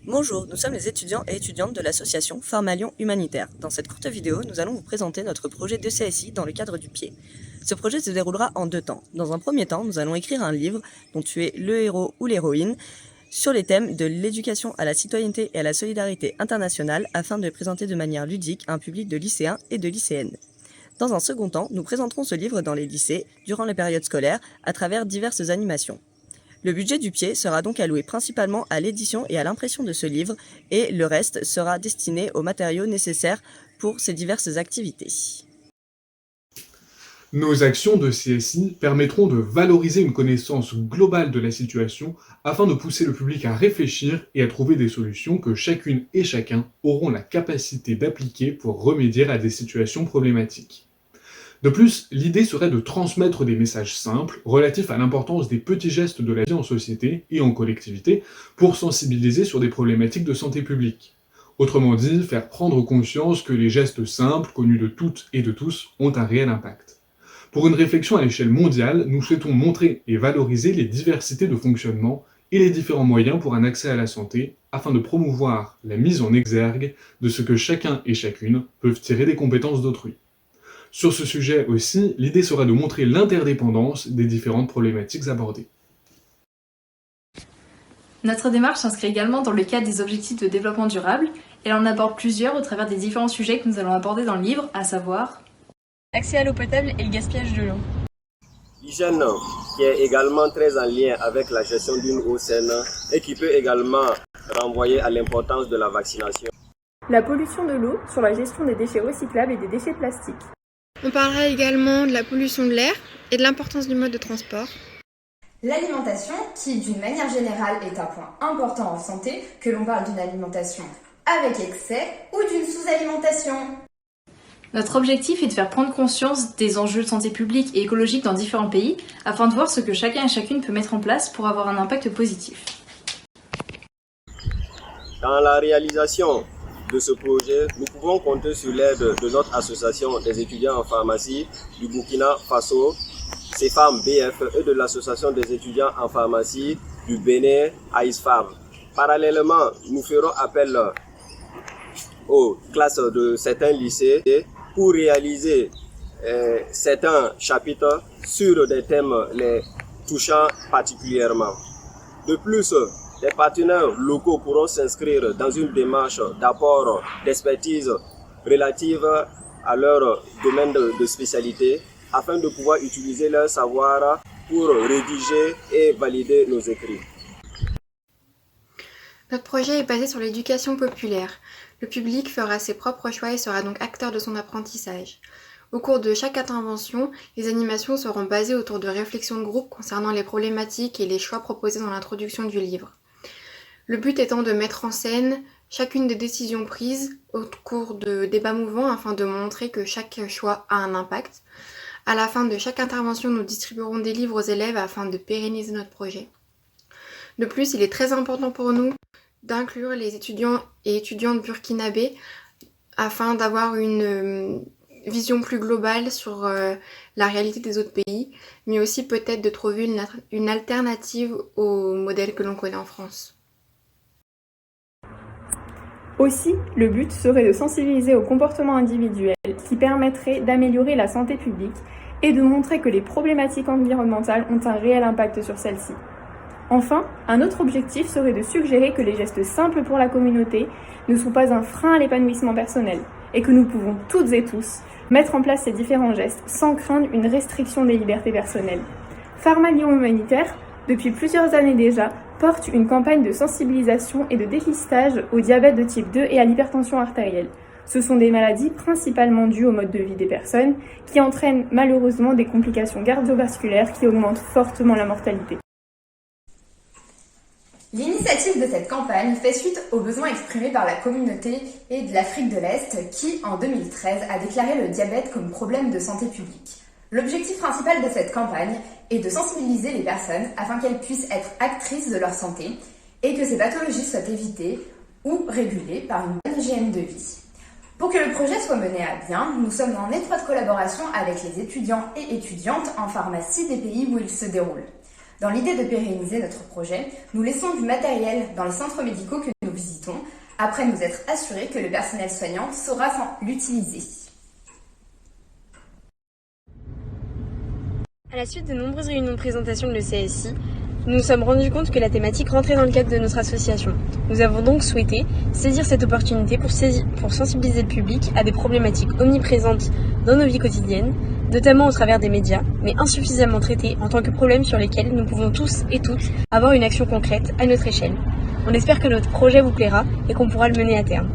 Bonjour, nous sommes les étudiants et étudiantes de l'association Pharmalion Humanitaire. Dans cette courte vidéo, nous allons vous présenter notre projet de CSI dans le cadre du pied. Ce projet se déroulera en 2 temps. Dans un premier temps, nous allons écrire un livre dont tu es le héros ou l'héroïne sur les thèmes de l'éducation à la citoyenneté et à la solidarité internationale afin de les présenter de manière ludique à un public de lycéens et de lycéennes. Dans un second temps, nous présenterons ce livre dans les lycées durant les périodes scolaires à travers diverses animations. Le budget du pied sera donc alloué principalement à l'édition et à l'impression de ce livre et le reste sera destiné aux matériaux nécessaires pour ces diverses activités. Nos actions de CSI permettront de valoriser une connaissance globale de la situation afin de pousser le public à réfléchir et à trouver des solutions que chacune et chacun auront la capacité d'appliquer pour remédier à des situations problématiques. De plus, l'idée serait de transmettre des messages simples relatifs à l'importance des petits gestes de la vie en société et en collectivité pour sensibiliser sur des problématiques de santé publique. Autrement dit, faire prendre conscience que les gestes simples, connus de toutes et de tous, ont un réel impact. Pour une réflexion à l'échelle mondiale, nous souhaitons montrer et valoriser les diversités de fonctionnement et les différents moyens pour un accès à la santé afin de promouvoir la mise en exergue de ce que chacun et chacune peuvent tirer des compétences d'autrui. Sur ce sujet aussi, l'idée sera de montrer l'interdépendance des différentes problématiques abordées. Notre démarche s'inscrit également dans le cadre des objectifs de développement durable. Elle en aborde plusieurs au travers des différents sujets que nous allons aborder dans le livre, à savoir l'accès à l'eau potable et le gaspillage de l'eau. L'hygiène, qui est également très en lien avec la gestion d'une eau saine et qui peut également renvoyer à l'importance de la vaccination. La pollution de l'eau sur la gestion des déchets recyclables et des déchets plastiques. On parlera également de la pollution de l'air et de l'importance du mode de transport. L'alimentation, qui d'une manière générale est un point important en santé, que l'on parle d'une alimentation avec excès ou d'une sous-alimentation. Notre objectif est de faire prendre conscience des enjeux de santé publique et écologique dans différents pays, afin de voir ce que chacun et chacune peut mettre en place pour avoir un impact positif. Dans la réalisation de ce projet, nous pouvons compter sur l'aide de notre association des étudiants en pharmacie du Burkina Faso, CEFAM BF, et de l'association des étudiants en pharmacie du Bénin, AISFAM. Parallèlement, nous ferons appel aux classes de certains lycées pour réaliser certains chapitres sur des thèmes les touchant particulièrement. De plus, les partenaires locaux pourront s'inscrire dans une démarche d'apport d'expertise relative à leur domaine de spécialité afin de pouvoir utiliser leur savoir pour rédiger et valider nos écrits. Notre projet est basé sur l'éducation populaire. Le public fera ses propres choix et sera donc acteur de son apprentissage. Au cours de chaque intervention, les animations seront basées autour de réflexions de groupe concernant les problématiques et les choix proposés dans l'introduction du livre. Le but étant de mettre en scène chacune des décisions prises au cours de débats mouvants afin de montrer que chaque choix a un impact. À la fin de chaque intervention, nous distribuerons des livres aux élèves afin de pérenniser notre projet. De plus, il est très important pour nous d'inclure les étudiants et étudiantes burkinabés afin d'avoir une vision plus globale sur la réalité des autres pays, mais aussi peut-être de trouver une alternative au modèle que l'on connaît en France. Aussi, le but serait de sensibiliser au comportement individuel qui permettrait d'améliorer la santé publique et de montrer que les problématiques environnementales ont un réel impact sur celles-ci. Enfin, un autre objectif serait de suggérer que les gestes simples pour la communauté ne sont pas un frein à l'épanouissement personnel et que nous pouvons toutes et tous mettre en place ces différents gestes sans craindre une restriction des libertés personnelles. Pharmalion Humanitaire, depuis plusieurs années déjà, porte une campagne de sensibilisation et de dépistage au diabète de type 2 et à l'hypertension artérielle. Ce sont des maladies principalement dues au mode de vie des personnes qui entraînent malheureusement des complications cardiovasculaires qui augmentent fortement la mortalité. L'initiative de cette campagne fait suite aux besoins exprimés par la communauté et de l'Afrique de l'Est qui, en 2013, a déclaré le diabète comme problème de santé publique. L'objectif principal de cette campagne est de sensibiliser les personnes afin qu'elles puissent être actrices de leur santé et que ces pathologies soient évitées ou régulées par une bonne hygiène de vie. Pour que le projet soit mené à bien, nous sommes en étroite collaboration avec les étudiants et étudiantes en pharmacie des pays où il se déroule. Dans l'idée de pérenniser notre projet, nous laissons du matériel dans les centres médicaux que nous visitons, après nous être assurés que le personnel soignant saura l'utiliser. À la suite de nombreuses réunions de présentation de l'ECSI, nous nous sommes rendus compte que la thématique rentrait dans le cadre de notre association. Nous avons donc souhaité saisir cette opportunité pour sensibiliser le public à des problématiques omniprésentes dans nos vies quotidiennes, notamment au travers des médias, mais insuffisamment traités en tant que problèmes sur lesquels nous pouvons tous et toutes avoir une action concrète à notre échelle. On espère que notre projet vous plaira et qu'on pourra le mener à terme.